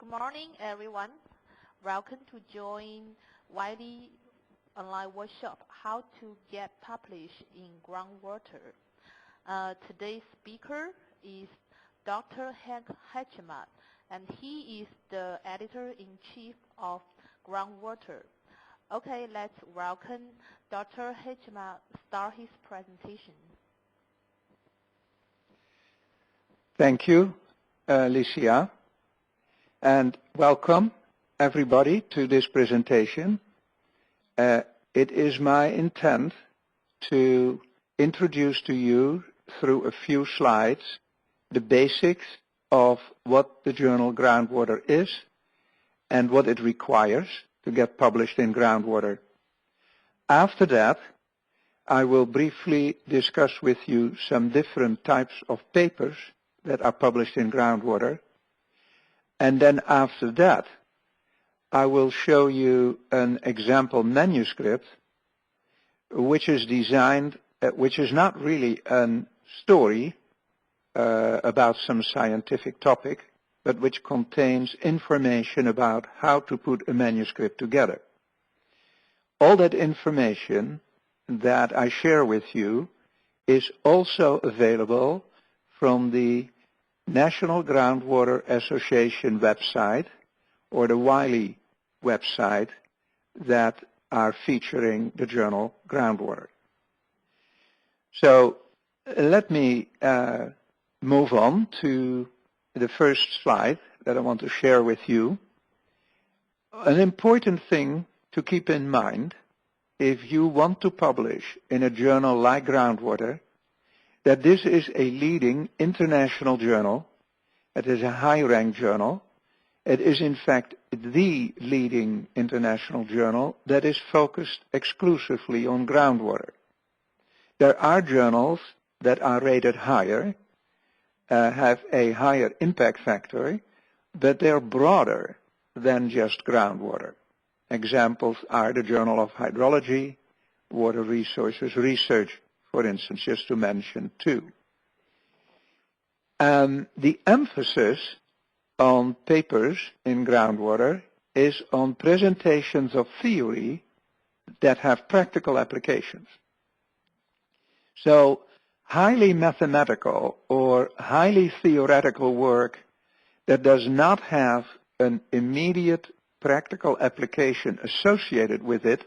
Good morning, everyone. Welcome to join Wiley online workshop, How to Get Published in Groundwater. Today's speaker is Dr. Hank Hatchemat, and he is the editor-in-chief of Groundwater. Okay, let's welcome Dr. Hatchemat start his presentation. Thank you, Licia, and welcome everybody to this presentation. It is my intent to introduce to you through a few slides the basics of what the journal Groundwater is and what it requires to get published in Groundwater. After that, I will briefly discuss with you some different types of papers that are published in Groundwater. And then after that, I will show you an example manuscript which is designed, which is not really a story about some scientific topic, but which contains information about how to put a manuscript together. All that information that I share with you is also available from the National Groundwater Association website or the Wiley website that are featuring the journal Groundwater. So let me move on to the first slide that I want to share with you. An important thing to keep in mind if you want to publish in a journal like Groundwater, that this is a leading international journal. It is a high-ranked journal. It is, in fact, the leading international journal that is focused exclusively on groundwater. There are journals that are rated higher, have a higher impact factor, but they're broader than just groundwater. Examples are the Journal of Hydrology, Water Resources Research, for instance, just to mention two. The emphasis on papers in Groundwater is on presentations of theory that have practical applications. So highly mathematical or highly theoretical work that does not have an immediate practical application associated with it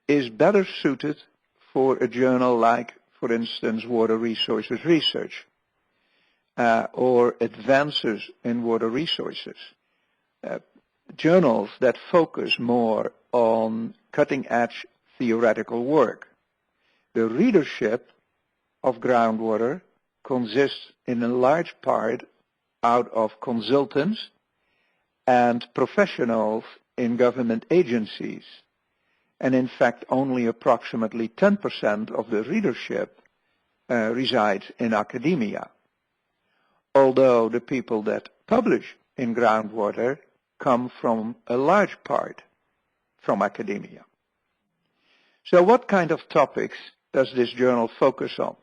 is better suited for a journal like, for instance, Water Resources Research or Advances in Water Resources. Journals that focus more on cutting-edge theoretical work. The readership of Groundwater consists in a large part out of consultants and professionals in government agencies. And in fact, only approximately 10% of the readership resides in academia, although the people that publish in Groundwater come from a large part from academia. So what kind of topics does this journal focus on?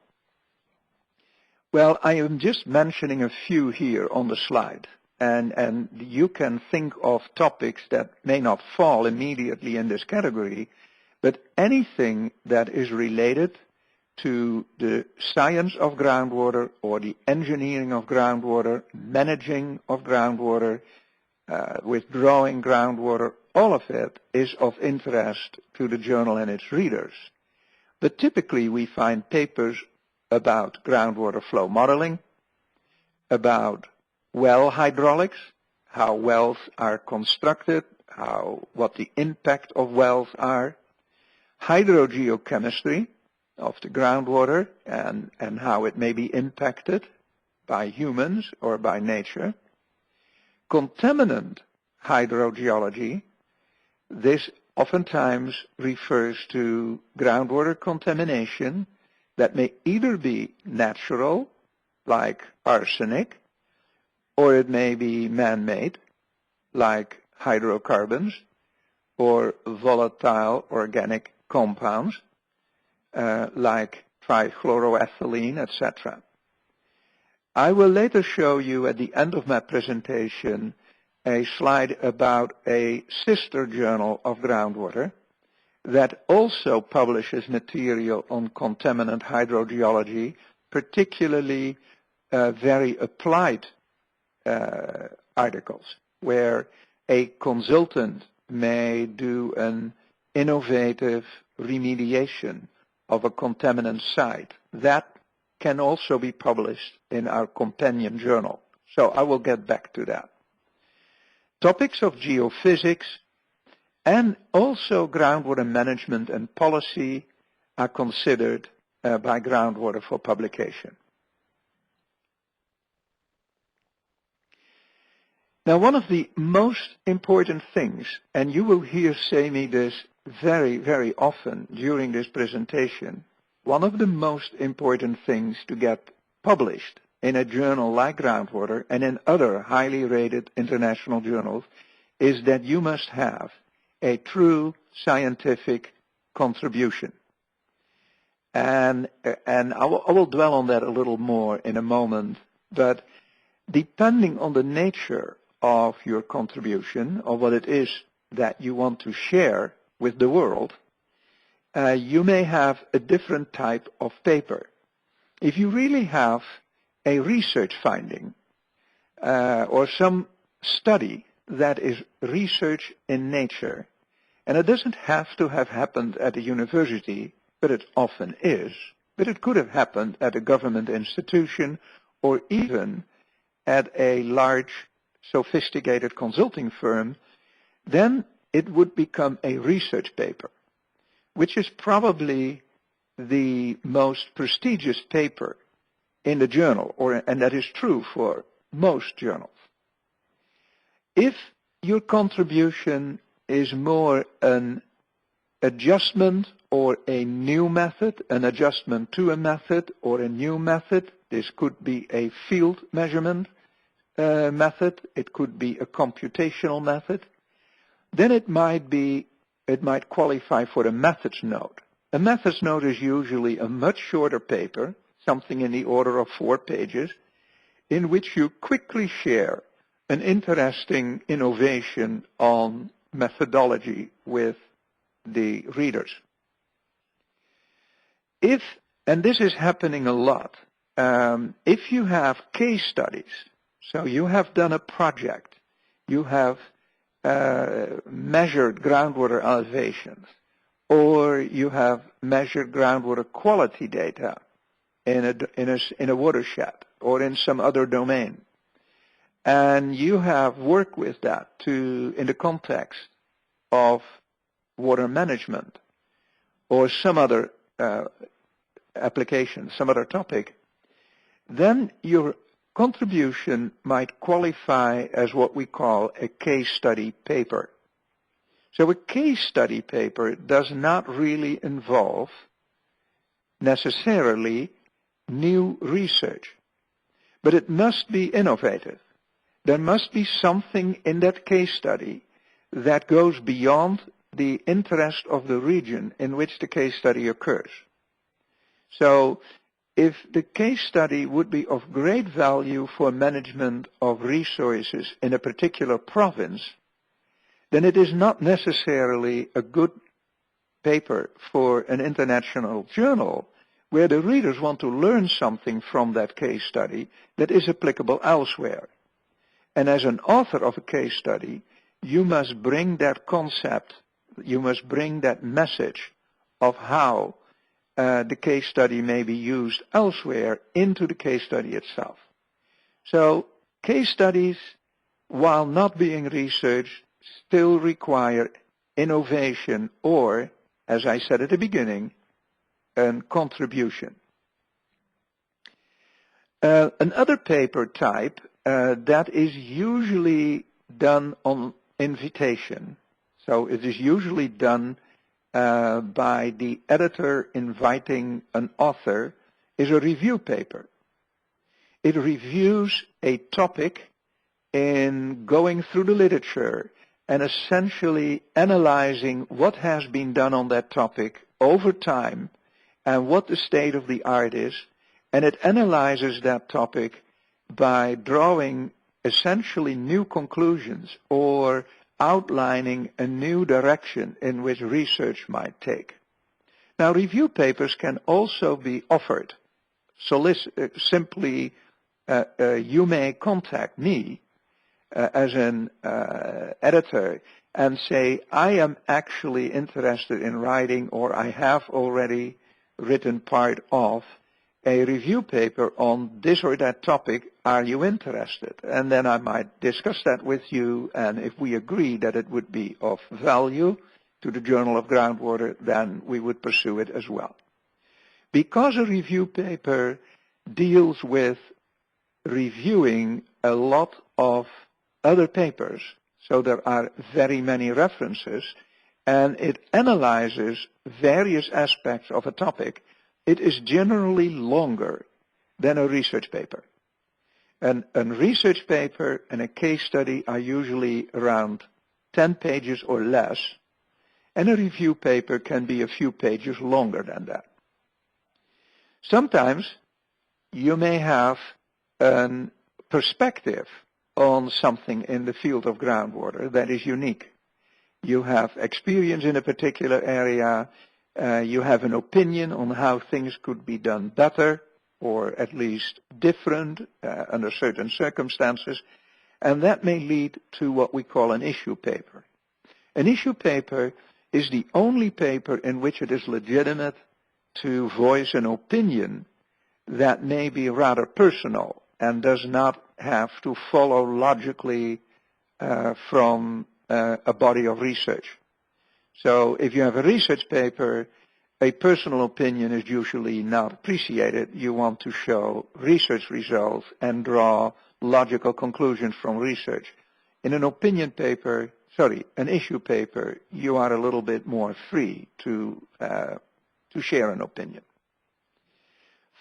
Well, I am just mentioning a few here on the slide. And you can think of topics that may not fall immediately in this category, but anything that is related to the science of groundwater or the engineering of groundwater, managing of groundwater, withdrawing groundwater, all of it is of interest to the journal and its readers. But typically we find papers about groundwater flow modeling, about well hydraulics, how wells are constructed, what the impact of wells are, hydrogeochemistry of the groundwater and how it may be impacted by humans or by nature, contaminant hydrogeology. This oftentimes refers to groundwater contamination that may either be natural, like arsenic, or it may be man-made, like hydrocarbons, or volatile organic compounds, like trichloroethylene, etc. I will later show you at the end of my presentation a slide about a sister journal of Groundwater that also publishes material on contaminant hydrogeology, particularly very applied articles, where a consultant may do an innovative remediation of a contaminant site. That can also be published in our companion journal. So I will get back to that. Topics of geophysics and also groundwater management and policy are considered by Groundwater for publication. Now, one of the most important things, and you will hear me say this very, very often during this presentation, one of the most important things to get published in a journal like Groundwater and in other highly rated international journals is that you must have a true scientific contribution. And I will dwell on that a little more in a moment, but depending on the nature of your contribution, or what it is that you want to share with the world, you may have a different type of paper. If you really have a research finding or some study that is research in nature, and it doesn't have to have happened at a university, but it often is, but it could have happened at a government institution or even at a large sophisticated consulting firm, then it would become a research paper, which is probably the most prestigious paper in the journal, and that is true for most journals. If your contribution is more an adjustment or a new method, an adjustment to a method or a new method, this could be a field measurement method, it could be a computational method, then it might qualify for a methods note. A methods note is usually a much shorter paper, something in the order of 4 pages, in which you quickly share an interesting innovation on methodology with the readers. And this is happening a lot, if you have case studies, so you have done a project, you have measured groundwater elevations, or you have measured groundwater quality data in a watershed or in some other domain, and you have worked with that in the context of water management or some other application, some other topic, then your contribution might qualify as what we call a case study paper. So a case study paper does not really involve necessarily new research, but it must be innovative. There must be something in that case study that goes beyond the interest of the region in which the case study occurs. So if the case study would be of great value for management of resources in a particular province, then it is not necessarily a good paper for an international journal where the readers want to learn something from that case study that is applicable elsewhere. And as an author of a case study, you must bring that concept, you must bring that message of how the case study may be used elsewhere into the case study itself. So case studies, while not being research, still require innovation or, as I said at the beginning, a contribution. Another paper type that is usually done on invitation. So it is usually done by the editor inviting an author, is a review paper. It reviews a topic in going through the literature and essentially analyzing what has been done on that topic over time and what the state of the art is, and it analyzes that topic by drawing essentially new conclusions or outlining a new direction in which research might take. Now, review papers can also be offered. Simply, you may contact me as an editor and say, I am actually interested in writing, or I have already written part of a review paper on this or that topic. Are you interested? And then I might discuss that with you, and if we agree that it would be of value to the Journal of Groundwater, then we would pursue it as well. Because a review paper deals with reviewing a lot of other papers, so there are very many references, and it analyzes various aspects of a topic, it is generally longer than a research paper. And a research paper and a case study are usually around 10 pages or less, and a review paper can be a few pages longer than that. Sometimes you may have a perspective on something in the field of groundwater that is unique. You have experience in a particular area, you have an opinion on how things could be done better, or at least different under certain circumstances, and that may lead to what we call an issue paper. An issue paper is the only paper in which it is legitimate to voice an opinion that may be rather personal and does not have to follow logically from a body of research. So if you have a research paper, a personal opinion is usually not appreciated. You want to show research results and draw logical conclusions from research. In an opinion paper, an issue paper, you are a little bit more free to share an opinion.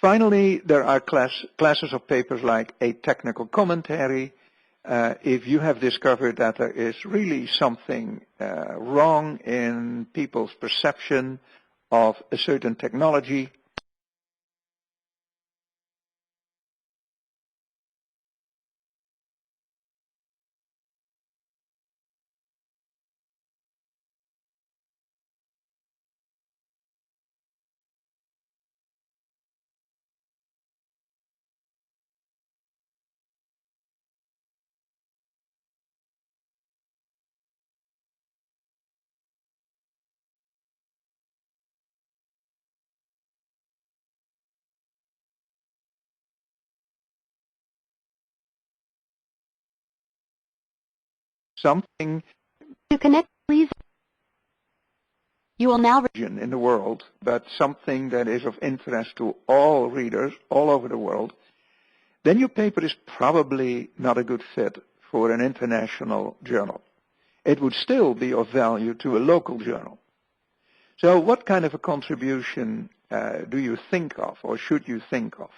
Finally, there are classes of papers like a technical commentary. If you have discovered that there is really something wrong in people's perception of a certain technology, something To connect, please. You will now in the world, but something that is of interest to all readers all over the world, then your paper is probably not a good fit for an international journal. It would still be of value to a local journal. So what kind of a contribution do you think of, or should you think of?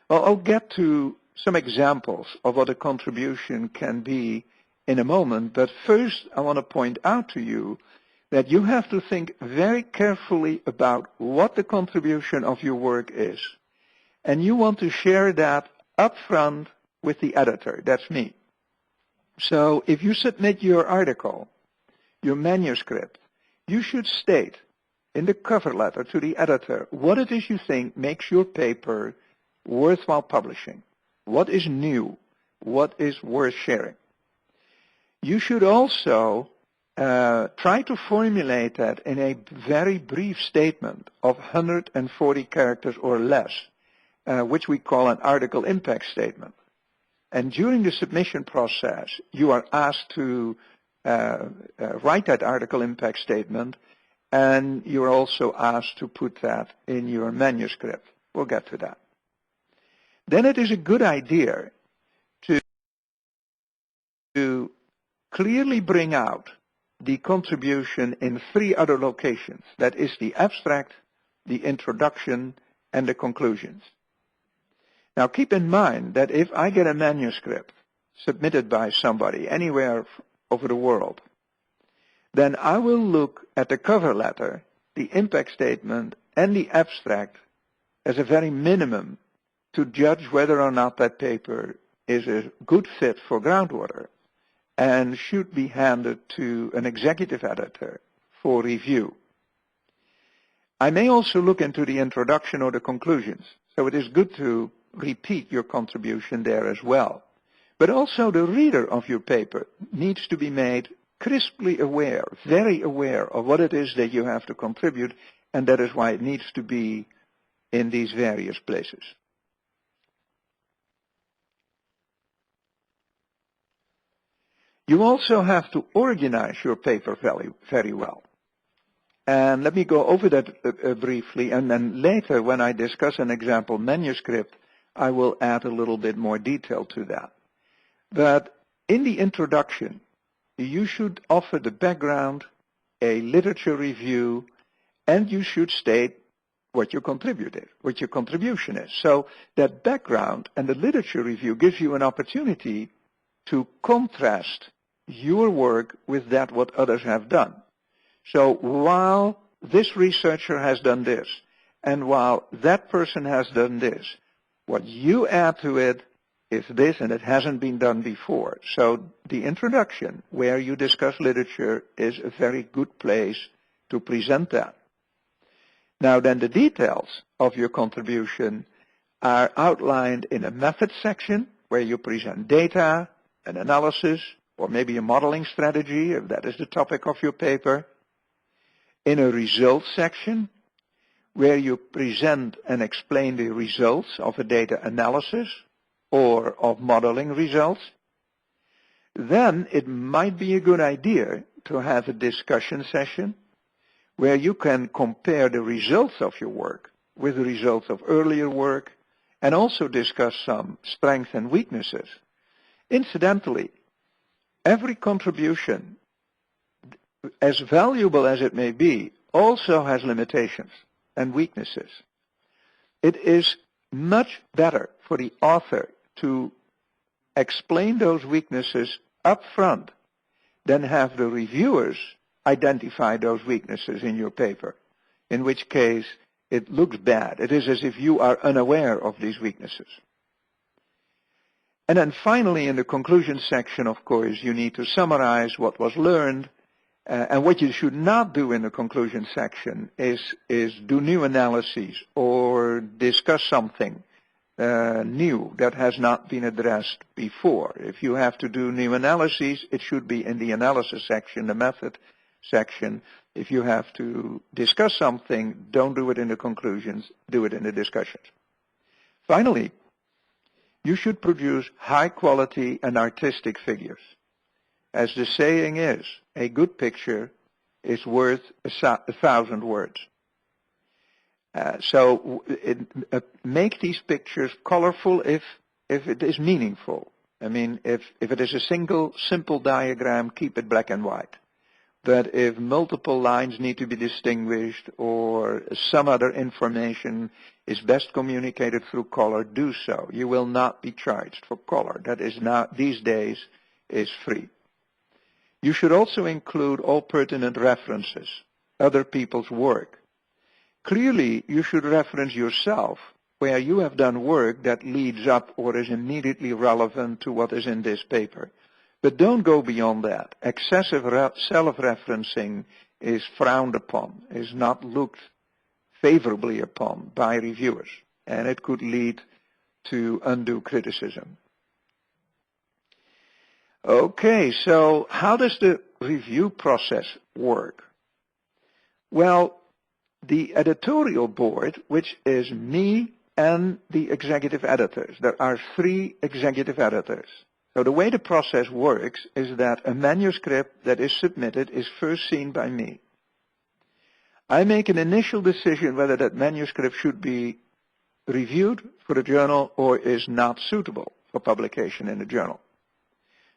Well, I'll get to some examples of what a contribution can be in a moment, but first I want to point out to you that you have to think very carefully about what the contribution of your work is. And you want to share that up front with the editor. That's me. So if you submit your article, your manuscript, you should state in the cover letter to the editor what it is you think makes your paper worthwhile publishing. What is new? What is worth sharing? You should also try to formulate that in a very brief statement of 140 characters or less, which we call an article impact statement. And during the submission process, you are asked to write that article impact statement, and you're also asked to put that in your manuscript. We'll get to that. Then it is a good idea to clearly bring out the contribution in 3 other locations. That is the abstract, the introduction, and the conclusions. Now keep in mind that if I get a manuscript submitted by somebody anywhere over the world, then I will look at the cover letter, the impact statement, and the abstract as a very minimum to judge whether or not that paper is a good fit for groundwater and should be handed to an executive editor for review. I may also look into the introduction or the conclusions, so it is good to repeat your contribution there as well. But also the reader of your paper needs to be made crisply aware, very aware of what it is that you have to contribute, and that is why it needs to be in these various places. You also have to organize your paper very well. And let me go over that briefly, and then later when I discuss an example manuscript, I will add a little bit more detail to that. But in the introduction, you should offer the background, a literature review, and you should state what your contribution is. So that background and the literature review gives you an opportunity to contrast your work with that what others have done. So while this researcher has done this, and while that person has done this, what you add to it is this, and it hasn't been done before. So the introduction, where you discuss literature, is a very good place to present that. Now then, the details of your contribution are outlined in a method section, where you present data, an analysis, or maybe a modeling strategy, if that is the topic of your paper. In a results section, where you present and explain the results of a data analysis or of modeling results. Then it might be a good idea to have a discussion session where you can compare the results of your work with the results of earlier work and also discuss some strengths and weaknesses. Incidentally, every contribution, as valuable as it may be, also has limitations and weaknesses. It is much better for the author to explain those weaknesses up front than have the reviewers identify those weaknesses in your paper, in which case it looks bad. It is as if you are unaware of these weaknesses. And then finally, in the conclusion section, of course, you need to summarize what was learned. And what you should not do in the conclusion section is do new analyses or discuss something new that has not been addressed before. If you have to do new analyses, it should be in the analysis section, the method section. If you have to discuss something, don't do it in the conclusions, do it in the discussions. Finally, you should produce high quality and artistic figures. As the saying is, a good picture is worth 1,000 words. Make these pictures colorful if it is meaningful. I mean, if it is a simple diagram, keep it black and white. But if multiple lines need to be distinguished or some other information is best communicated through color, do so. You will not be charged for color. That is now, these days, is free. You should also include all pertinent references, other people's work. Clearly, you should reference yourself where you have done work that leads up or is immediately relevant to what is in this paper. But don't go beyond that. Excessive self-referencing is frowned upon, is not looked favorably upon by reviewers, and it could lead to undue criticism. Okay, so how does the review process work? Well, the editorial board, which is me and the executive editors, there are 3 executive editors. So the way the process works is that a manuscript that is submitted is first seen by me. I make an initial decision whether that manuscript should be reviewed for the journal or is not suitable for publication in the journal.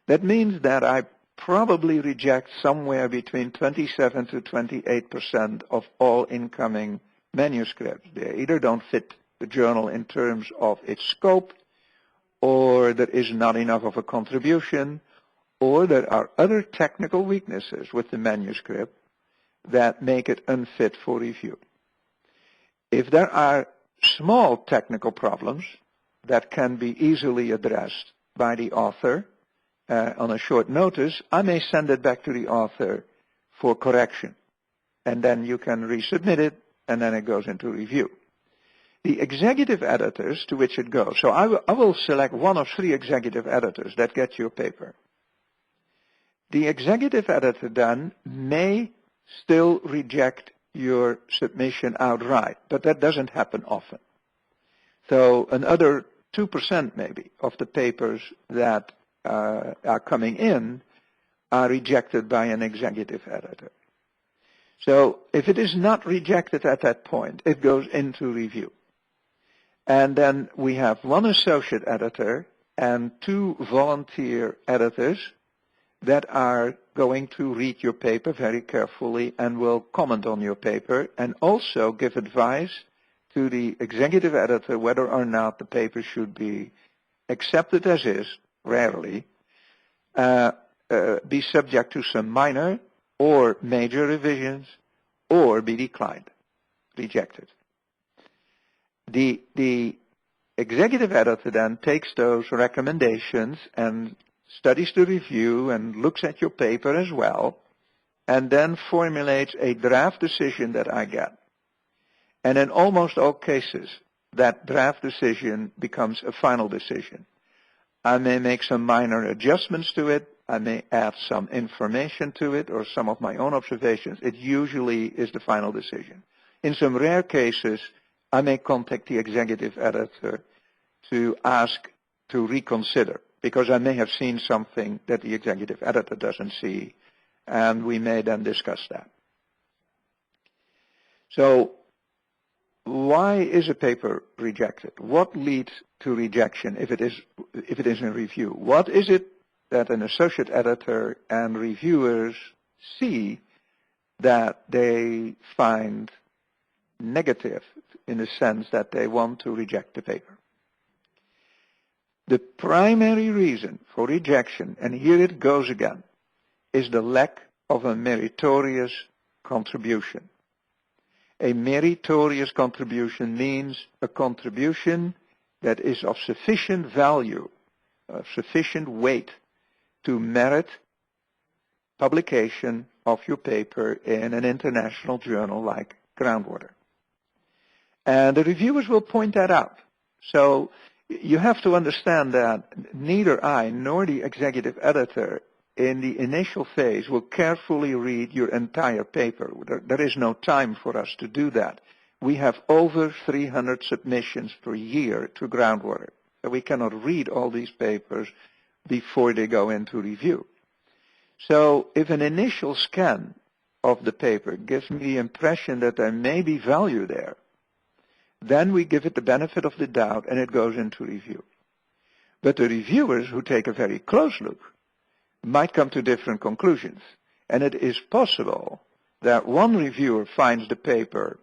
That means that I probably reject somewhere between 27 to 28% of all incoming manuscripts. They either don't fit the journal in terms of its scope, or there is not enough of a contribution, or there are other technical weaknesses with the manuscript that make it unfit for review. If there are small technical problems that can be easily addressed, by the author on a short notice, I may send it back to the author for correction. And then you can resubmit it, and then it goes into review. The executive editors to which it goes. So I will select one of 3 executive editors that get your paper. The executive editor then may still reject your submission outright, but that doesn't happen often. So another 2% maybe of the papers that are coming in are rejected by an executive editor. So if it is not rejected at that point, it goes into review. And then we have 1 associate editor and 2 volunteer editors that are going to read your paper very carefully and will comment on your paper and also give advice to the executive editor whether or not the paper should be accepted as is, rarely, be subject to some minor or major revisions, or be declined, rejected. The executive editor then takes those recommendations and studies the review and looks at your paper as well, and then formulates a draft decision that I get. And in almost all cases, that draft decision becomes a final decision. I may make some minor adjustments to it. I may add some information to it or some of my own observations. It usually is the final decision. In some rare cases, I may contact the executive editor to ask to reconsider, because I may have seen something that the executive editor doesn't see, and we may then discuss that. So why is a paper rejected? What leads to rejection if it is in review? What is it that an associate editor and reviewers see that they find negative in the sense that they want to reject the paper? The primary reason for rejection, and here it goes again, is the lack of a meritorious contribution. A meritorious contribution means a contribution that is of sufficient value, of sufficient weight to merit publication of your paper in an international journal like Groundwater. And the reviewers will point that out. So you have to understand that neither I nor the executive editor in the initial phase will carefully read your entire paper. There is no time for us to do that. We have over 300 submissions per year to Groundwater. So we cannot read all these papers before they go into review. So if an initial scan of the paper gives me the impression that there may be value there, then we give it the benefit of the doubt and it goes into review. But the reviewers who take a very close look might come to different conclusions. And it is possible that one reviewer finds the paper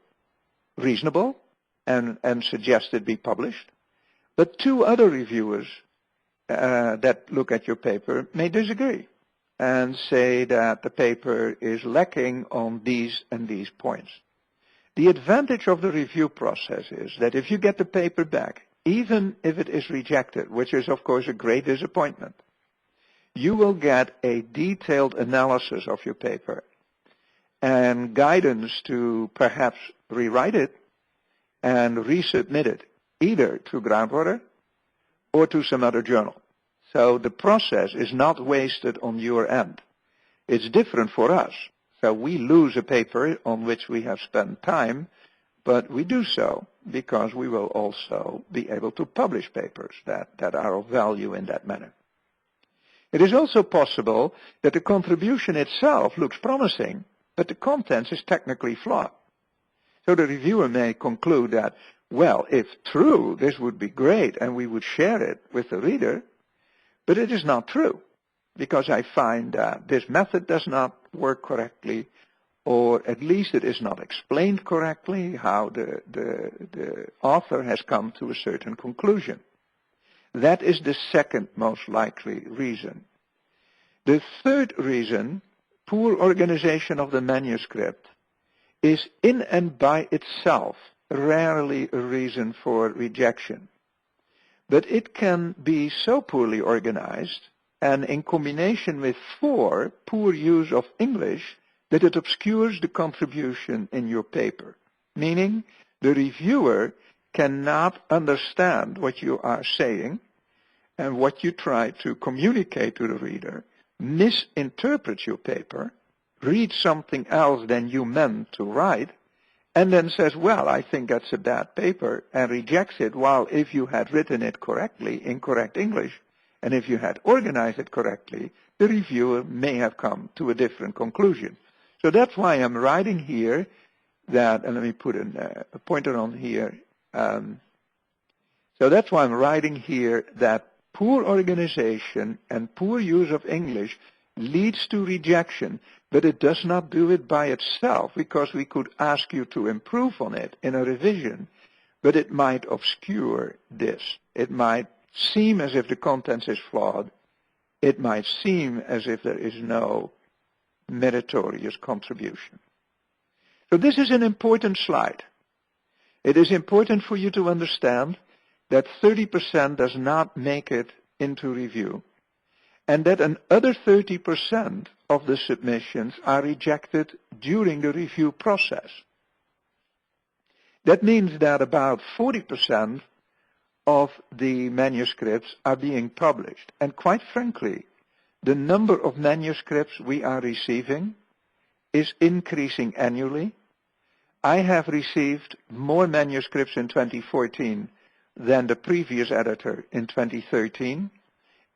reasonable and suggests it be published, but 2 other reviewers that look at your paper may disagree and say that the paper is lacking on these and these points. The advantage of the review process is that if you get the paper back, even if it is rejected, which is of course a great disappointment, you will get a detailed analysis of your paper and guidance to perhaps rewrite it and resubmit it either to Groundwater or to some other journal. So the process is not wasted on your end. It's different for us. So we lose a paper on which we have spent time, but we do so because we will also be able to publish papers that are of value in that manner. It is also possible that the contribution itself looks promising, but the contents is technically flawed. So the reviewer may conclude that, well, if true, this would be great and we would share it with the reader, but it is not true because I find that this method does not work correctly, or at least it is not explained correctly how the author has come to a certain conclusion. That is the second most likely reason. The third reason, poor organization of the manuscript, is in and by itself rarely a reason for rejection. but it can be so poorly organized and in combination with 4, poor use of English, that it obscures the contribution in your paper, meaning the reviewer cannot understand what you are saying and what you try to communicate to the reader, misinterprets your paper, reads something else than you meant to write, and then says, well, I think that's a bad paper, and rejects it, while if you had written it correctly, in correct English, and if you had organized it correctly, the reviewer may have come to a different conclusion. So that's why I'm writing here that, and let me put a pointer on here. So that's why I'm writing here that poor organization and poor use of English leads to rejection, but it does not do it by itself, because we could ask you to improve on it in a revision, but it might obscure this. It might seem as if the contents is flawed. It might seem as if there is no meritorious contribution. So this is an important slide. It is important for you to understand that 30% does not make it into review, and that another 30% of the submissions are rejected during the review process. That means that about 40% of the manuscripts are being published. And quite frankly, the number of manuscripts we are receiving is increasing annually. I have received more manuscripts in 2014 than the previous editor in 2013,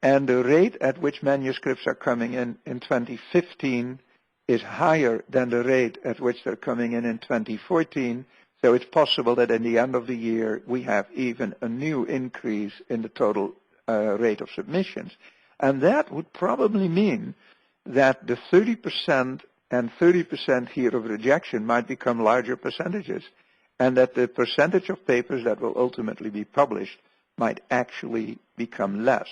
and the rate at which manuscripts are coming in 2015 is higher than the rate at which they're coming in 2014, so it's possible that in the end of the year we have even a new increase in the total rate of submissions. And that would probably mean that the 30% and 30% here of rejection might become larger percentages, and that the percentage of papers that will ultimately be published might actually become less.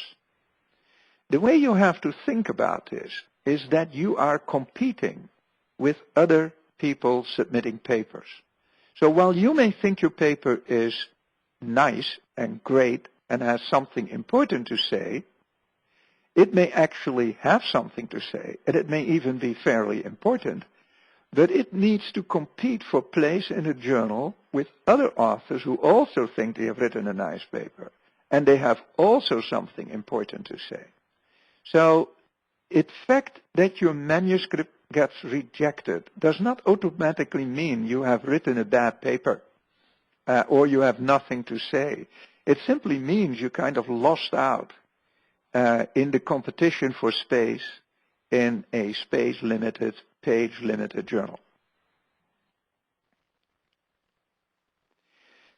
The way you have to think about this is that you are competing with other people submitting papers. So while you may think your paper is nice and great and has something important to say, it may actually have something to say, and it may even be fairly important, but it needs to compete for place in a journal with other authors who also think they have written a nice paper, and they have also something important to say. So, the fact that your manuscript gets rejected does not automatically mean you have written a bad paper or you have nothing to say. It simply means you kind of lost out in the competition for space in a space-limited, page-limited journal.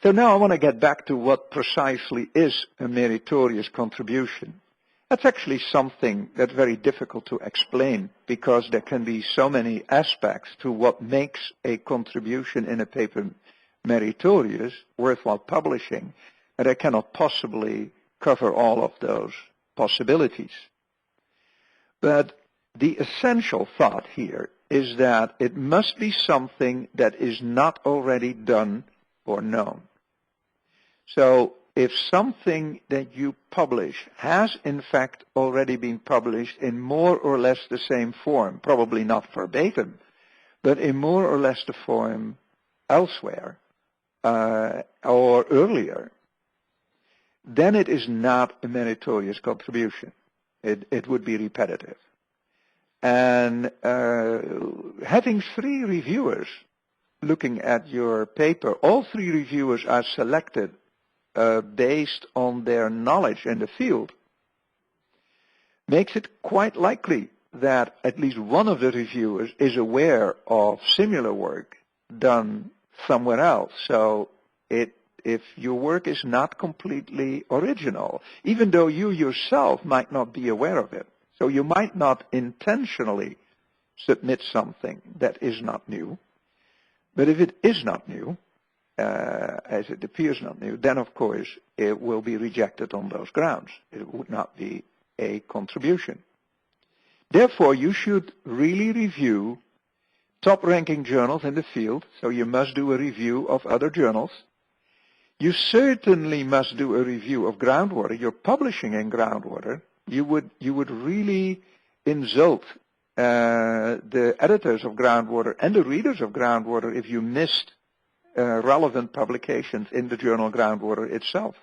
So now I want to get back to what precisely is a meritorious contribution. That's actually something that's very difficult to explain, because there can be so many aspects to what makes a contribution in a paper meritorious, worthwhile publishing, and I cannot possibly cover all of those possibilities. But the essential thought here is that it must be something that is not already done or known. So if something that you publish has in fact already been published in more or less the same form, probably not verbatim, but in more or less the form elsewhere or earlier, then it is not a meritorious contribution. It would be repetitive. And having 3 reviewers looking at your paper, all 3 reviewers are selected based on their knowledge in the field, makes it quite likely that at least one of the reviewers is aware of similar work done somewhere else. So if your work is not completely original, even though you yourself might not be aware of it, so you might not intentionally submit something that is not new, but if it is not new, as it appears not new, then of course it will be rejected on those grounds. It would not be a contribution. Therefore, you should really review top-ranking journals in the field, so you must do a review of other journals. You certainly must do a review of groundwater. You're publishing in Groundwater. You would really insult the editors of Groundwater and the readers of Groundwater if you missed relevant publications in the journal Groundwater itself.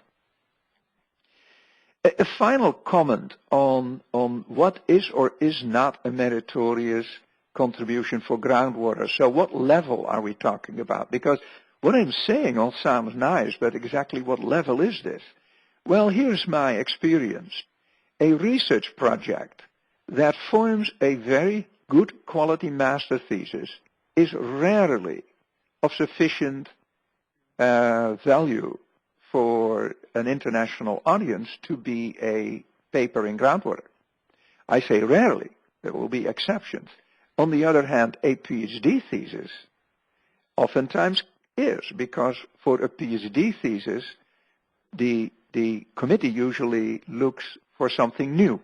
A final comment on what is or is not a meritorious contribution for groundwater. So what level are we talking about? Because what I'm saying all sounds nice, but exactly what level is this? Well, here's my experience. A research project that forms a very good quality master thesis is rarely of sufficient value for an international audience to be a paper in Groundwater. I say rarely. There will be exceptions. On the other hand, a PhD thesis oftentimes is, because for a PhD thesis, the committee usually looks for something new.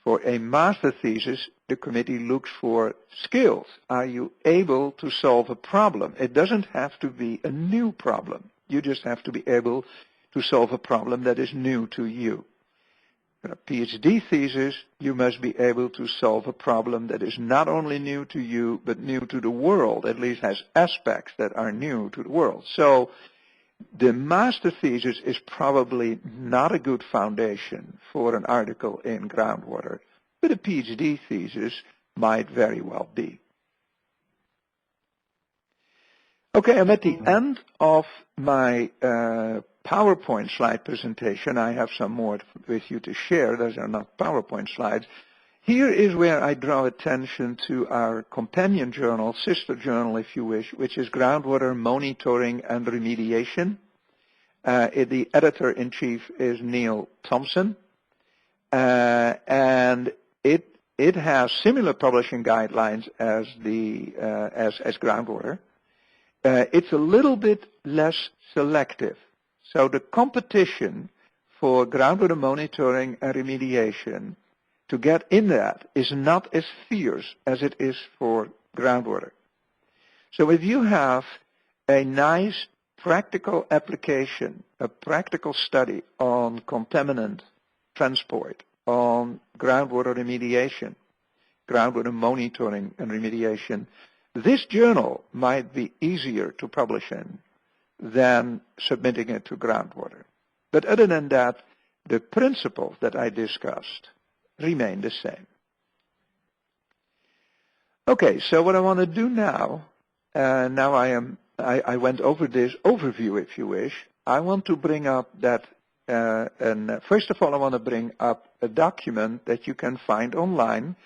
For a master thesis, the committee looks for skills. Are you able to solve a problem? It doesn't have to be a new problem. You just have to be able to solve a problem that is new to you. In a PhD thesis, you must be able to solve a problem that is not only new to you, but new to the world, at least has aspects that are new to the world. So the master thesis is probably not a good foundation for an article in Groundwater, but a PhD thesis might very well be. Okay, I'm at the end of my PowerPoint slide presentation. I have some more with you to share. Those are not PowerPoint slides. Here is where I draw attention to our companion journal, sister journal if you wish, which is Groundwater Monitoring and Remediation. The editor-in-chief is Neil Thompson, and it has similar publishing guidelines as as Groundwater. It's a little bit less selective. So the competition for groundwater monitoring and remediation to get in that is not as fierce as it is for groundwater. So if you have a nice practical application, a practical study on contaminant transport, on groundwater remediation, groundwater monitoring and remediation, this journal might be easier to publish in than submitting it to Groundwater. But other than that, the principles that I discussed remain the same. Okay, so what I want to do now, I went over this overview, if you wish. I want to bring up that, first of all, I want to bring up a document that you can find online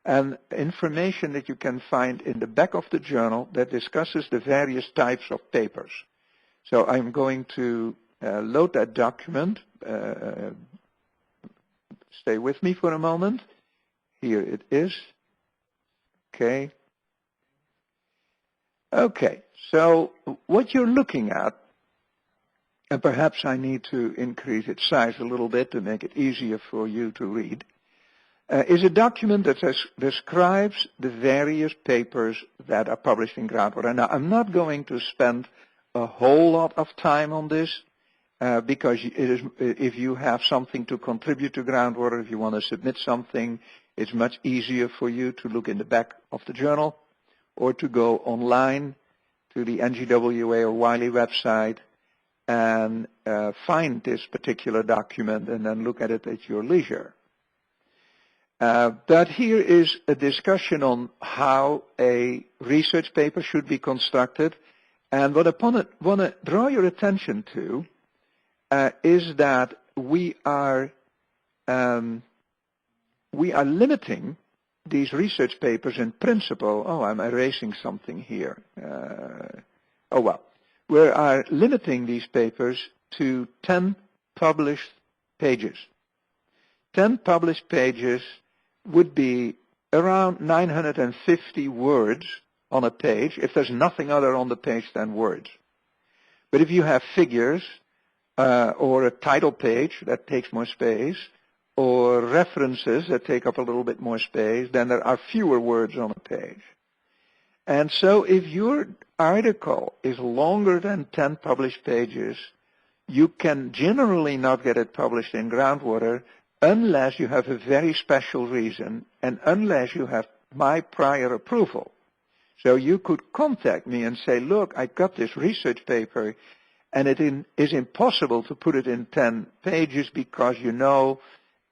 and information that you can find in the back of the journal that discusses the various types of papers. So I'm going to load that document. Stay with me for a moment. Here it is. Okay. Okay, so what you're looking at, and perhaps I need to increase its size a little bit to make it easier for you to read, is a document that describes the various papers that are published in Groundwater. Now, I'm not going to spend a whole lot of time on this because if you have something to contribute to Groundwater, if you want to submit something, it's much easier for you to look in the back of the journal or to go online to the NGWA or Wiley website and find this particular document and then look at it at your leisure. But here is a discussion on how a research paper should be constructed. And what I want to draw your attention to is that we are limiting these research papers in principle. Oh, I'm erasing something here. Oh, well. We are limiting these papers to 10 published pages. 10 published pages would be around 950 words on a page if there's nothing other on the page than words. But if you have figures or a title page that takes more space or references that take up a little bit more space, then there are fewer words on a page. And so if your article is longer than 10 published pages, you can generally not get it published in Groundwater unless you have a very special reason and unless you have my prior approval. So you could contact me and say, look, I got this research paper and it is impossible to put it in 10 pages because, you know,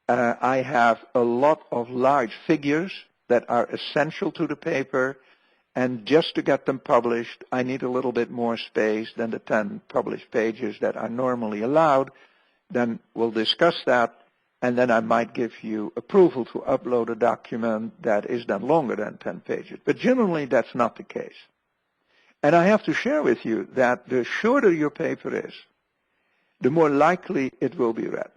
I have a lot of large figures that are essential to the paper, and just to get them published, I need a little bit more space than the 10 published pages that are normally allowed. Then we'll discuss that, and then I might give you approval to upload a document that is then longer than 10 pages. But generally, that's not the case. And I have to share with you that the shorter your paper is, the more likely it will be read,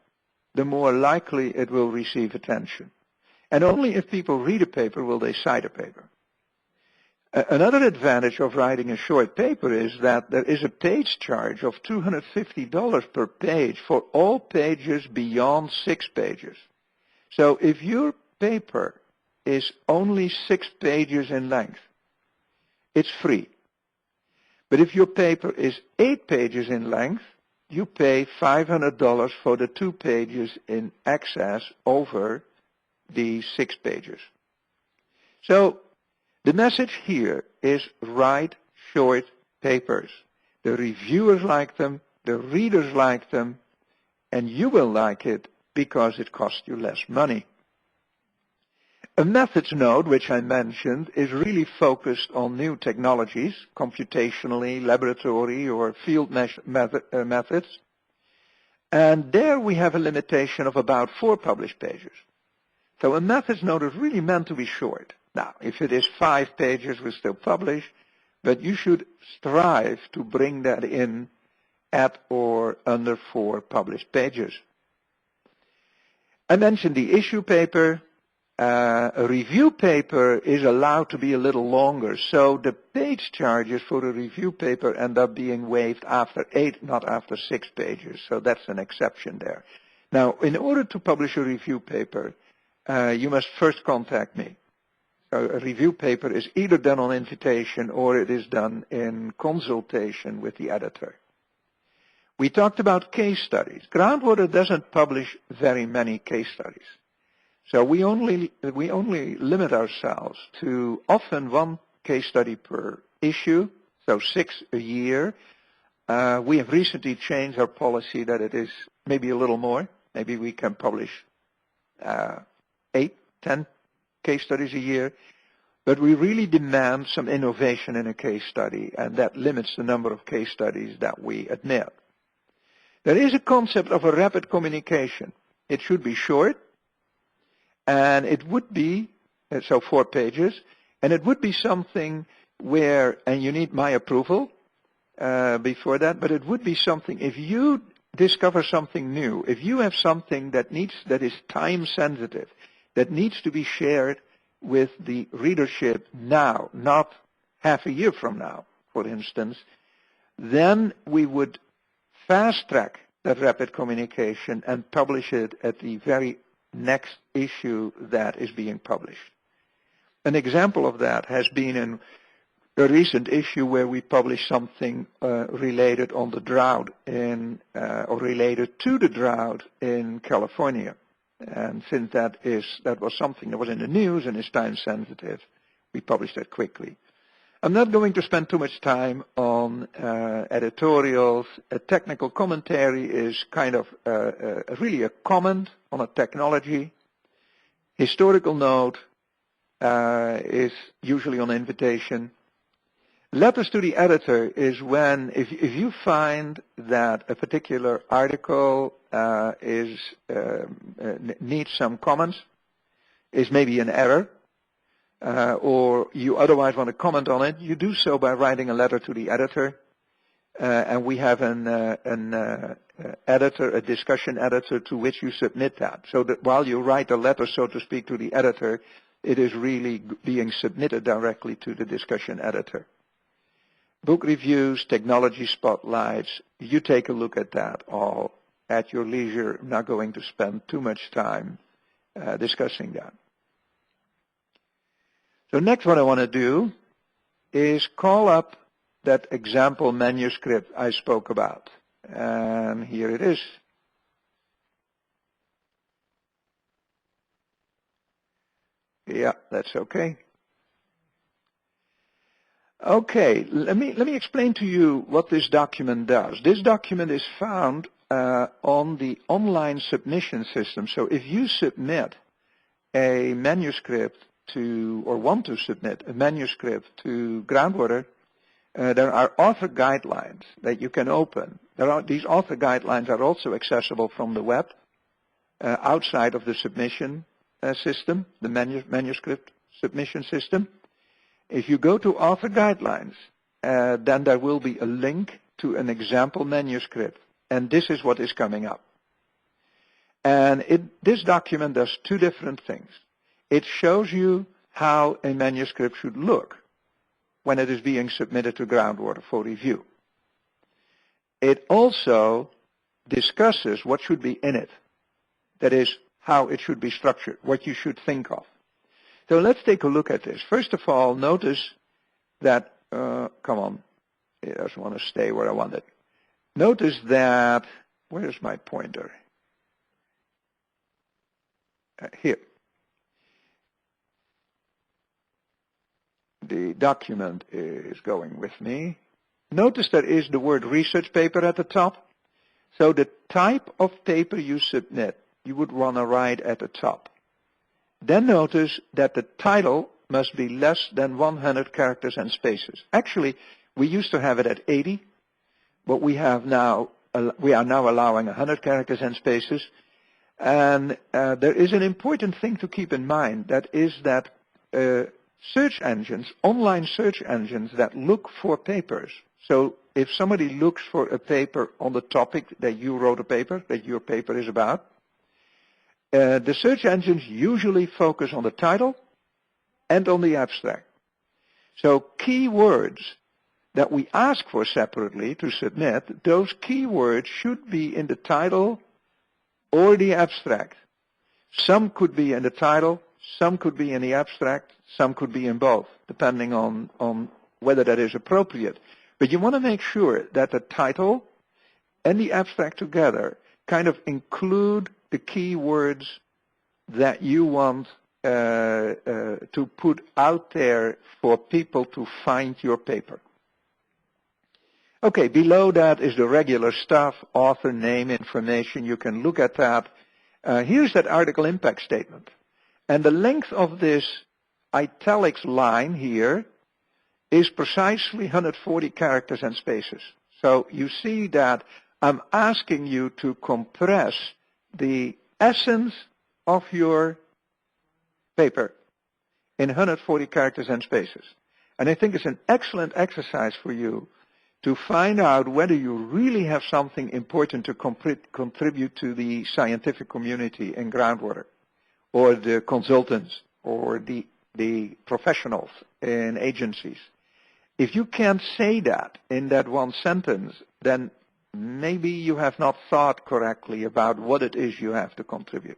the more likely it will receive attention. And only if people read a paper will they cite a paper. Another advantage of writing a short paper is that there is a page charge of $250 per page for all pages beyond 6 pages. So if your paper is only 6 pages in length, it's free. But if your paper is 8 pages in length, you pay $500 for the 2 pages in excess over the 6 pages. So the message here is write short papers. The reviewers like them, the readers like them, and you will like it because it costs you less money. A methods note, which I mentioned, is really focused on new technologies, computationally, laboratory, or field methods. And there we have a limitation of about 4 published pages. So a methods note is really meant to be short. Now, if it is 5 pages, we still publish, but you should strive to bring that in at or under 4 published pages. I mentioned the issue paper. A review paper is allowed to be a little longer, so the page charges for a review paper end up being waived after 8, not after 6 pages, so that's an exception there. Now, in order to publish a review paper, you must first contact me. So a review paper is either done on invitation or it is done in consultation with the editor. We talked about case studies. Groundwater doesn't publish very many case studies. So we only limit ourselves to often 1 case study per issue, so 6 a year. We have recently changed our policy that it is maybe a little more. Maybe we can publish 8, 10 case studies a year. But we really demand some innovation in a case study, and that limits the number of case studies that we admit. There is a concept of a rapid communication. It should be short. And it would be, so 4 pages, and it would be something where, and you need my approval before that, but it would be something, if you discover something new, if you have something that is time sensitive, that needs to be shared with the readership now, not half a year from now, for instance, then we would fast track that rapid communication and publish it at the very next issue that is being published. An example of that has been in a recent issue where we published something related on the drought or related to the drought in California. And since that was something that was in the news and is time sensitive, we published that quickly. I'm not going to spend too much time on editorials. A technical commentary is kind of really a comment on a technology. Historical note is usually on invitation. Letters to the editor is when, if you find that a particular article needs some comments, is maybe an error, or you otherwise want to comment on it, you do so by writing a letter to the editor. And we have an editor, a discussion editor, to which you submit that. So that while you write a letter, so to speak, to the editor, it is really being submitted directly to the discussion editor. Book reviews, technology spotlights, you take a look at that all at your leisure. I'm not going to spend too much time discussing that. So next what I want to do is call up that example manuscript I spoke about. And here it is. Yeah, that's okay. Okay, let me explain to you what this document does. This document is found on the online submission system. So if you submit a manuscript to, or want to submit a manuscript to Groundwater, there are author guidelines that you can open. These author guidelines are also accessible from the web outside of the submission system, the manuscript submission system. If you go to author guidelines, then there will be a link to an example manuscript, and this is what is coming up. And this document does two different things. It shows you how a manuscript should look when it is being submitted to Groundwater for review. It also discusses what should be in it. That is, how it should be structured, what you should think of. So let's take a look at this. First of all, notice that, come on, I just want to stay where I want it. Notice that, where's my pointer? Here. The document is going with me. Notice there is the word research paper at the top. So the type of paper you submit, you would want to write at the top. Then notice that the title must be less than 100 characters and spaces. Actually, we used to have it at 80, but we are now allowing 100 characters and spaces. And there is an important thing to keep in mind. That is that search engines, online search engines that look for papers. So if somebody looks for a paper on the topic that you wrote a paper, that your paper is about, the search engines usually focus on the title and on the abstract. So keywords that we ask for separately to submit, those keywords should be in the title or the abstract. Some could be in the title, some could be in the abstract, some could be in both, depending on whether that is appropriate. But you want to make sure that the title and the abstract together kind of include the keywords that you want to put out there for people to find your paper. Okay, below that is the regular stuff, author, name, information. You can look at that. Here's that article impact statement. And the length of this italics line here is precisely 140 characters and spaces. So you see that I'm asking you to compress the essence of your paper in 140 characters and spaces. And I think it's an excellent exercise for you to find out whether you really have something important to contribute to the scientific community in Groundwater, or the consultants, or the professionals in agencies. If you can't say that in that one sentence, then maybe you have not thought correctly about what it is you have to contribute.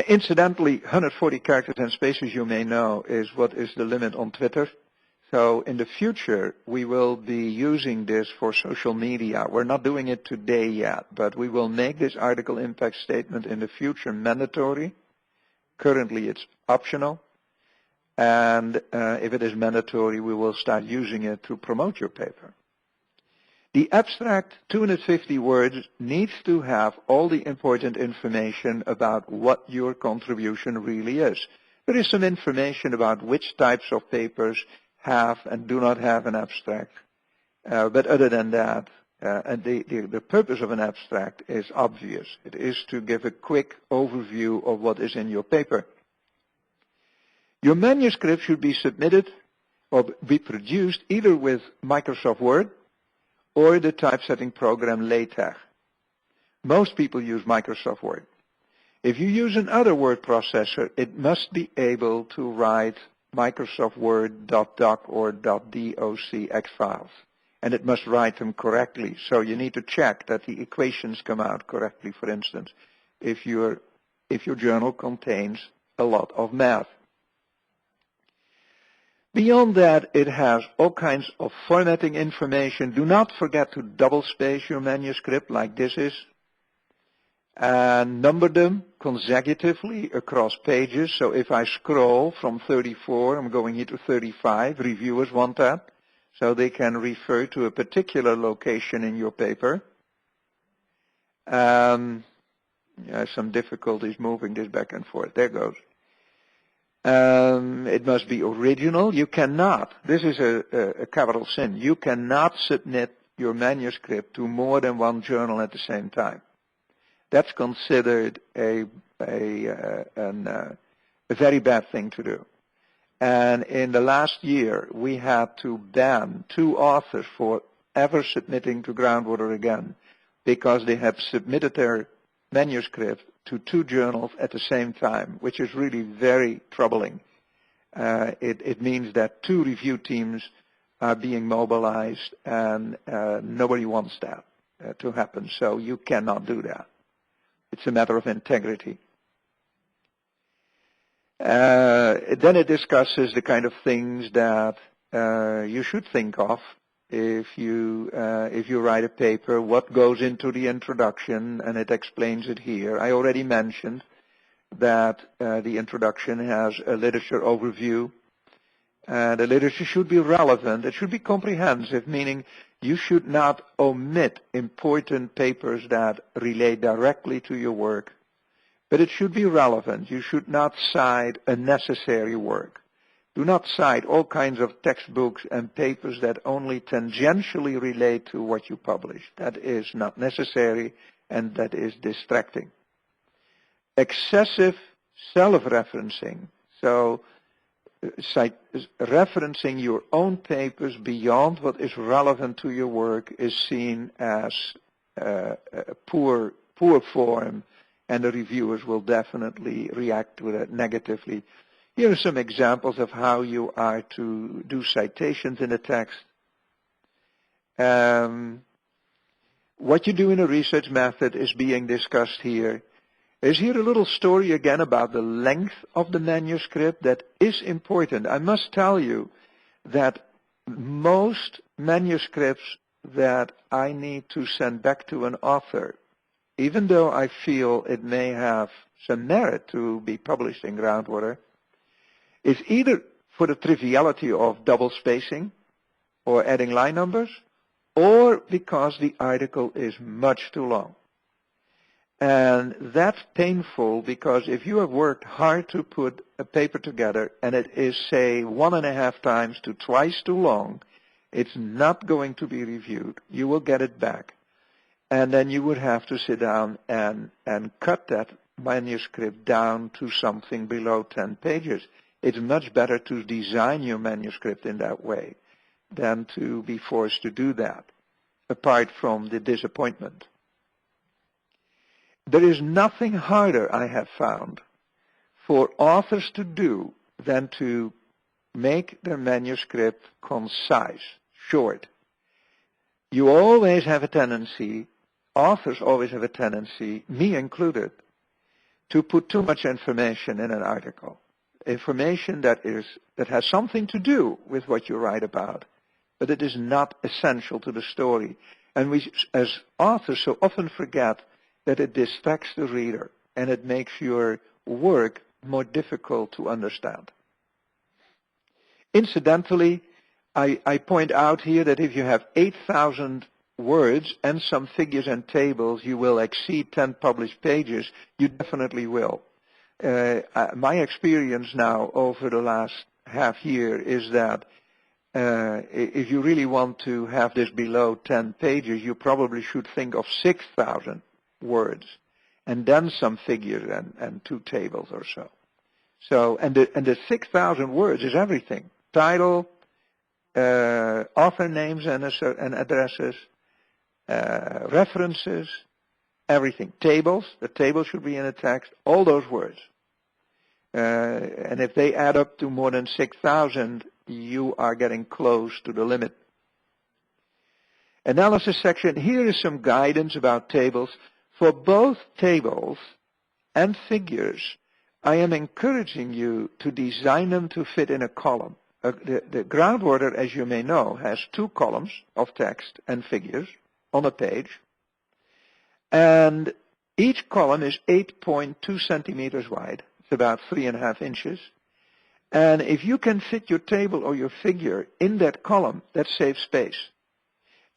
Incidentally, 140 characters and spaces, you may know, is what is the limit on Twitter. So in the future, we will be using this for social media. We're not doing it today yet, but we will make this article impact statement in the future mandatory. Currently, it's optional. And if it is mandatory, we will start using it to promote your paper. The abstract, 250 words, needs to have all the important information about what your contribution really is. There is some information about which types of papers have and do not have an abstract. But other than that, and the purpose of an abstract is obvious. It is to give a quick overview of what is in your paper. Your manuscript should be submitted or be produced either with Microsoft Word or the typesetting program LaTeX. Most people use Microsoft Word. If you use another word processor, it must be able to write Microsoft Word .doc or .docx files. And it must write them correctly. So you need to check that the equations come out correctly, for instance, if your journal contains a lot of math. Beyond that, it has all kinds of formatting information. Do not forget to double space your manuscript like this is, and number them consecutively across pages. So if I scroll from 34, I'm going here to 35. Reviewers want that, so they can refer to a particular location in your paper. Some difficulties moving this back and forth. There goes. It must be original. You cannot, this is a capital sin, you cannot submit your manuscript to more than one journal at the same time. That's considered a very bad thing to do. And in the last year, we had to ban 2 authors for ever submitting to Groundwater again because they had submitted their manuscript to 2 journals at the same time, which is really very troubling. It means that 2 review teams are being mobilized, and nobody wants that to happen, so you cannot do that. It's a matter of integrity. Then it discusses the kind of things that you should think of if you write a paper, what goes into the introduction, and it explains it here. I already mentioned that the introduction has a literature overview. The literature should be relevant. It should be comprehensive, meaning you should not omit important papers that relate directly to your work, but it should be relevant. You should not cite unnecessary work. Do not cite all kinds of textbooks and papers that only tangentially relate to what you publish. That is not necessary, and that is distracting. Excessive self-referencing, so referencing your own papers beyond what is relevant to your work, is seen as poor form, and the reviewers will definitely react to that negatively. Here are some examples of how you are to do citations in a text. What you do in a research method is being discussed here. There's here a little story again about the length of the manuscript that is important. I must tell you that most manuscripts that I need to send back to an author, even though I feel it may have some merit to be published in Groundwater, is either for the triviality of double spacing or adding line numbers, or because the article is much too long. And that's painful, because if you have worked hard to put a paper together and it is, say, 1.5 times to twice too long, it's not going to be reviewed. You will get it back. And then you would have to sit down and cut that manuscript down to something below 10 pages. It's much better to design your manuscript in that way than to be forced to do that, apart from the disappointment. There is nothing harder, I have found, for authors to do than to make their manuscript concise, short. You always have a tendency, authors always have a tendency, me included, to put too much information in an article. Information that has something to do with what you write about, but it is not essential to the story. And we, as authors, so often forget that it distracts the reader and it makes your work more difficult to understand. Incidentally, I point out here that if you have 8,000 words and some figures and tables, you will exceed 10 published pages. You definitely will. My experience now over the last half year is that if you really want to have this below 10 pages, you probably should think of 6,000 words and then some figures and 2 tables or so. So, and the 6,000 words is everything: title, author names and addresses, references, everything. Tables, the table should be in a text, all those words. And if they add up to more than 6,000, you are getting close to the limit. Analysis section. Here is some guidance about tables. For both tables and figures, I am encouraging you to design them to fit in a column. the groundwater, as you may know, has 2 columns of text and figures on a page. And each column is 8.2 centimeters wide. It's about 3.5 inches. And if you can fit your table or your figure in that column, that saves space.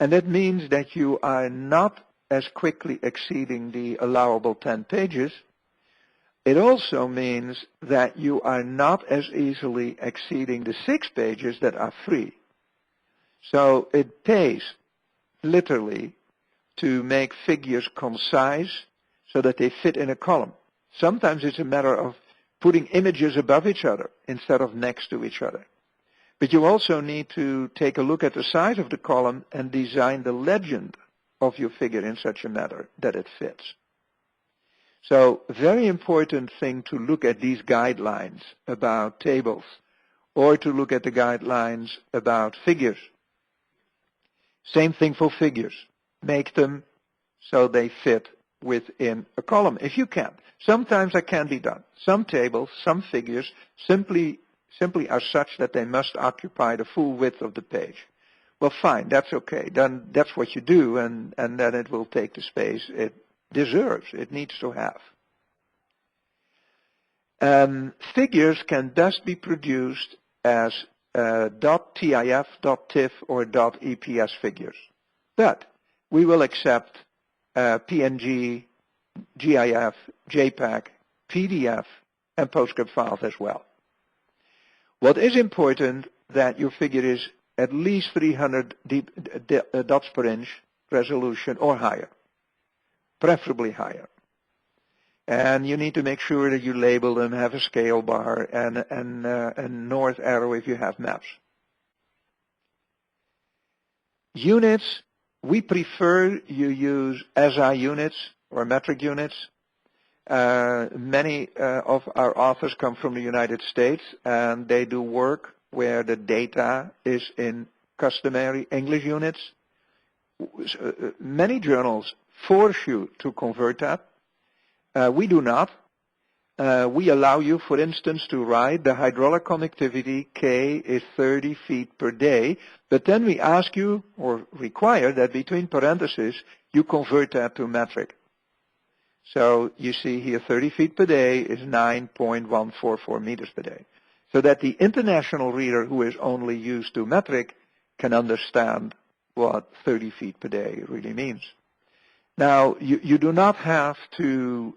And that means that you are not as quickly exceeding the allowable 10 pages. It also means that you are not as easily exceeding the 6 pages that are free. So it pays, literally, to make figures concise so that they fit in a column. Sometimes it's a matter of putting images above each other instead of next to each other. But you also need to take a look at the size of the column and design the legend of your figure in such a manner that it fits. So, very important thing to look at these guidelines about tables or to look at the guidelines about figures. Same thing for figures. Make them so they fit within a column if you can. Sometimes that can be done. Some tables, some figures simply are such that they must occupy the full width of the page. Well, fine, that's okay. Then that's what you do, and then it will take the space it deserves, it needs to have. Figures can best be produced as .tif, .tif, or .eps figures. But we will accept PNG, GIF, JPEG, PDF, and PostScript files as well. What is important that your figure is at least 300 dots per inch resolution or higher, preferably higher. And you need to make sure that you label them, have a scale bar, and a north arrow if you have maps. Units, we prefer you use SI units or metric units. Many of our authors come from the United States, and they do work where the data is in customary English units. Many journals force you to convert that. We do not. We allow you, for instance, to write the hydraulic conductivity K is 30 feet per day, but then we ask you or require that between parentheses you convert that to metric. So you see here 30 feet per day is 9.144 meters per day. So that the international reader who is only used to metric can understand what 30 feet per day really means. Now, you do not have to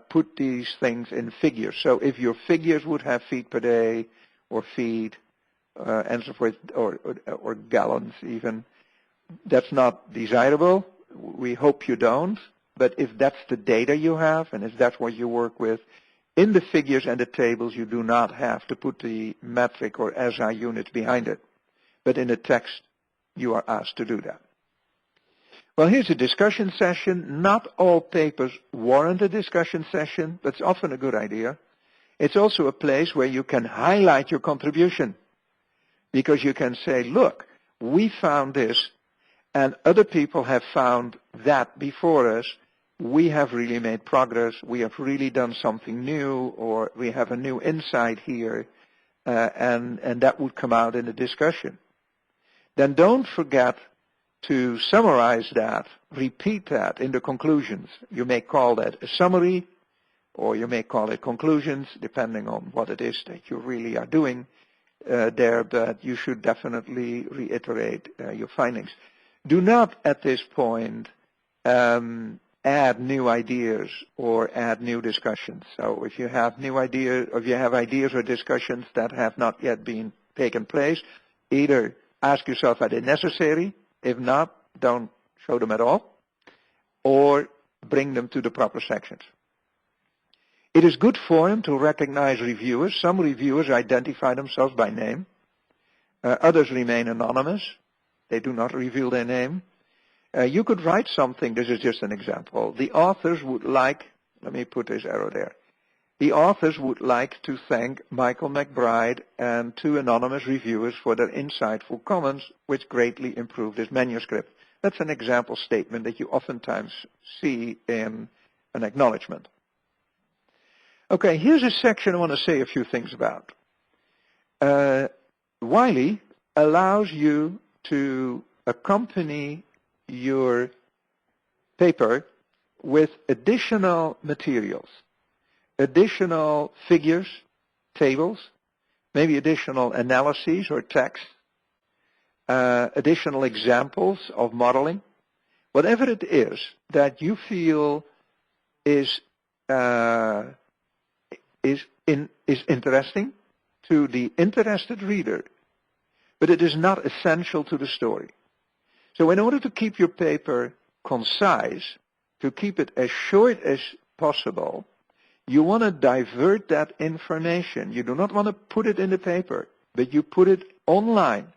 put these things in figures. So if your figures would have feet per day or feet and so forth, or gallons even, that's not desirable. We hope you don't. But if that's the data you have and if that's what you work with, in the figures and the tables, you do not have to put the metric or SI units behind it. But in the text, you are asked to do that. Well, here's a discussion session. Not all papers warrant a discussion session, but it's often a good idea. It's also a place where you can highlight your contribution because you can say, look, we found this and other people have found that before us. We have really made progress. We have really done something new, or we have a new insight here, and that would come out in the discussion. Then don't forget to summarize that, repeat that in the conclusions. You may call that a summary, or you may call it conclusions, depending on what it is that you really are doing there, but you should definitely reiterate your findings. Do not, at this point, add new ideas or add new discussions. So if you have new ideas, or if you have ideas or discussions that have not yet been taken place, either ask yourself, are they necessary? If not, don't show them at all, or bring them to the proper sections. It is good form to recognize reviewers. Some reviewers identify themselves by name. Others remain anonymous. They do not reveal their name. You could write something. This is just an example. The authors would like, let me put this arrow there. The authors would like to thank Michael McBride and 2 anonymous reviewers for their insightful comments, which greatly improved his manuscript. That's an example statement that you oftentimes see in an acknowledgement. Okay, here's a section I want to say a few things about. Wiley allows you to accompany your paper with additional materials, additional figures, tables, maybe additional analyses or text, additional examples of modeling, whatever it is that you feel is interesting to the interested reader, but it is not essential to the story. So in order to keep your paper concise, to keep it as short as possible, you want to divert that information. You do not want to put it in the paper, but you put it online.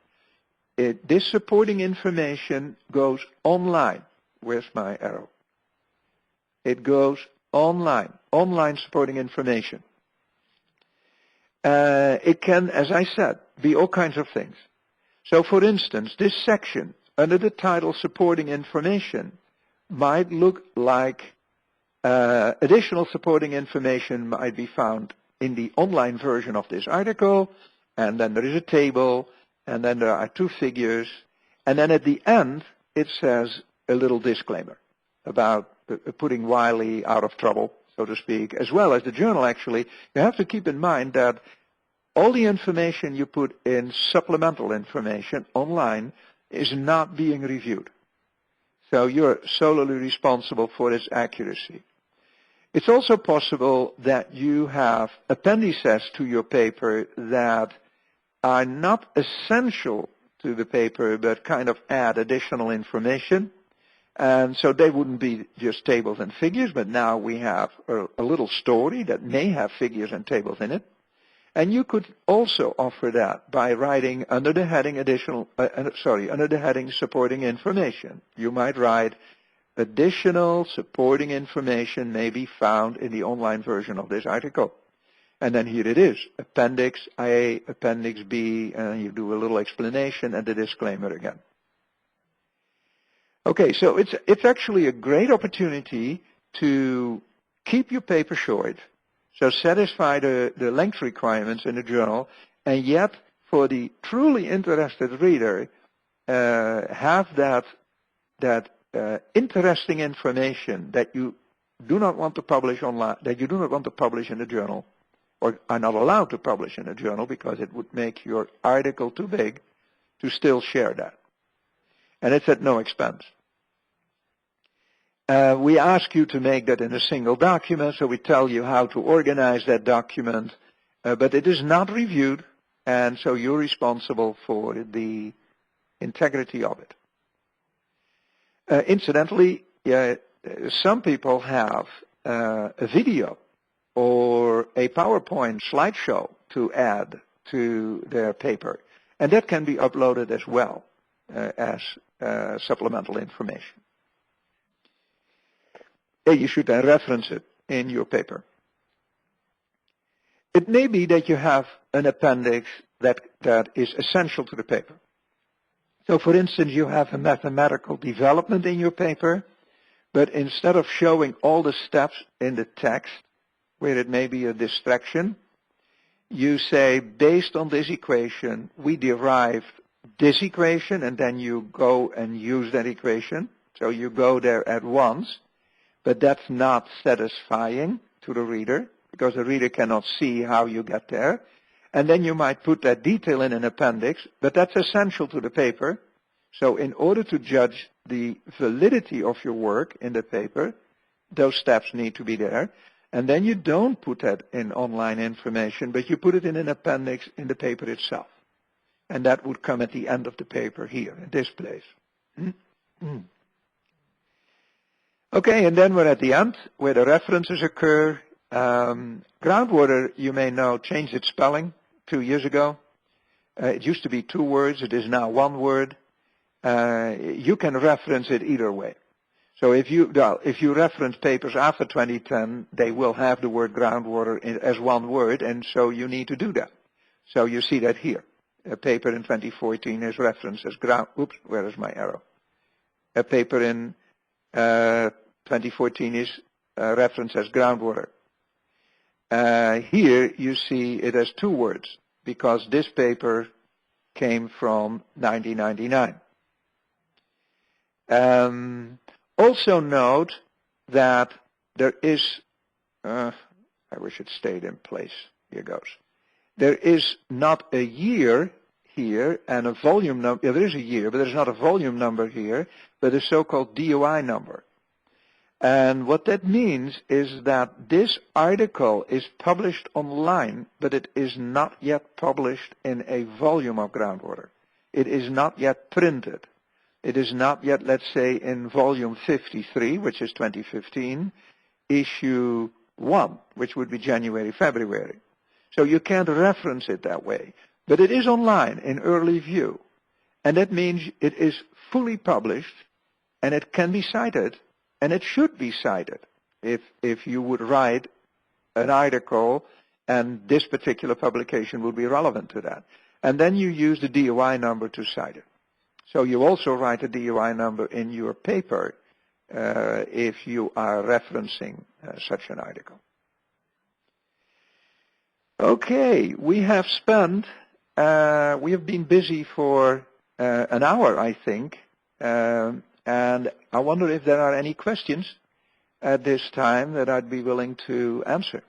This supporting information goes online. Where's my arrow? It goes online, online supporting information. It can, as I said, be all kinds of things. So for instance, this section under the title Supporting Information might look like additional supporting information might be found in the online version of this article, and then there is a table, and then there are two figures, and then at the end it says a little disclaimer about putting Wiley out of trouble, so to speak, as well as the journal. Actually, you have to keep in mind that all the information you put in supplemental information online is not being reviewed. So you're solely responsible for its accuracy. It's also possible that you have appendices to your paper that are not essential to the paper, but kind of add additional information. And so they wouldn't be just tables and figures, but now we have a little story that may have figures and tables in it. And you could also offer that by writing under the heading under the heading supporting information. You might write additional supporting information may be found in the online version of this article. And then here it is, Appendix A, Appendix B, and you do a little explanation and the disclaimer again. Okay, so it's actually a great opportunity to keep your paper short, so satisfy the length requirements in the journal, and yet for the truly interested reader, have that interesting information that you do not want to publish online, that you do not want to publish in the journal, or are not allowed to publish in a journal because it would make your article too big, to still share that. And it's at no expense. We ask you to make that in a single document, so we tell you how to organize that document, but it is not reviewed, and so you're responsible for the integrity of it. Incidentally, some people have a video or a PowerPoint slideshow to add to their paper, and that can be uploaded as well as supplemental information. You should then reference it in your paper. It may be that you have an appendix that is essential to the paper. So for instance, you have a mathematical development in your paper, but instead of showing all the steps in the text, where it may be a distraction, you say, based on this equation, we derived this equation, and then you go and use that equation. So you go there at once. But that's not satisfying to the reader, because the reader cannot see how you get there. And then you might put that detail in an appendix, but that's essential to the paper. So in order to judge the validity of your work in the paper, those steps need to be there. And then you don't put that in online information, but you put it in an appendix in the paper itself. And that would come at the end of the paper here, in this place. Okay, and then we're at the end, where the references occur. Groundwater, you may know, changed its spelling 2 years ago. It used to be 2 words. It is now 1 word. You can reference it either way. So if you reference papers after 2010, they will have the word groundwater as 1 word, and so you need to do that. So you see that here. A paper in 2014 is referenced as where is my arrow? A paper in 2014 is referenced as groundwater. Here you see it as 2 words, because this paper came from 1999. Also note that there is, I wish it stayed in place. Here goes. There is not a year here and a volume number. Yeah, there is a year, but there's not a volume number here, but a so-called DOI number. And what that means is that this article is published online, but it is not yet published in a volume of groundwater. It is not yet printed. It is not yet, let's say, in volume 53, which is 2015, issue 1, which would be January, February. So you can't reference it that way. But it is online in early view. And that means it is fully published, and it can be cited, and it should be cited if you would write an article and this particular publication will be relevant to that. And then you use the DOI number to cite it. So you also write a DOI number in your paper if you are referencing such an article. Okay, we have been busy for an hour, I think, and I wonder if there are any questions at this time that I'd be willing to answer.